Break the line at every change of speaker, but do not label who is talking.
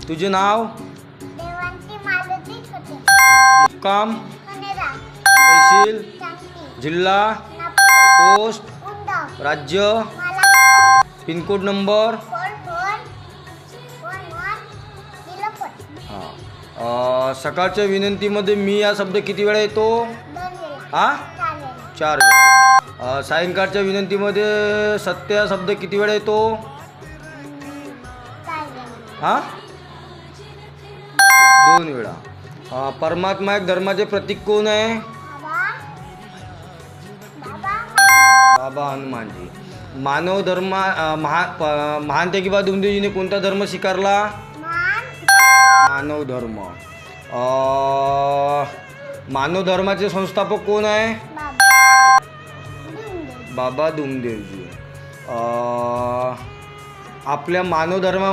तुझे नाव?
देवांती मालती छोटे.
मुक्काम?
खनेरा.
तहसील?
चांदणी.
जिल्हा?
नागपूर.
पोस्ट?
उंडाव.
राज्य?
महाराष्ट्र.
Pin code number?
4411
हां. सकाळच्या विनंतीमध्ये मी या शब्द किती वेळा येतो?
2 वेळा.
हां,
चालेल.
4 वेळा. सायंकाळच्या विनंतीमध्ये सत्य या शब्द किती वेळा येतो?
चालेल.
हां, 2 वेळा. परमात्मा एक धर्माचे प्रतीक कोण आहे?
बाबा. बाबा.
बाबा हनुमानजी. मानव धर्म महान तेगबहादूर दुमदेवजीने कोणता धर्म स्वीकारला?
मान.
मानव धर्म. मानव धर्माचे संस्थापक कोण आहे?
बाबा. दुंदे.
बाबा दुमदेवजी. आपल्या मानव धर्मा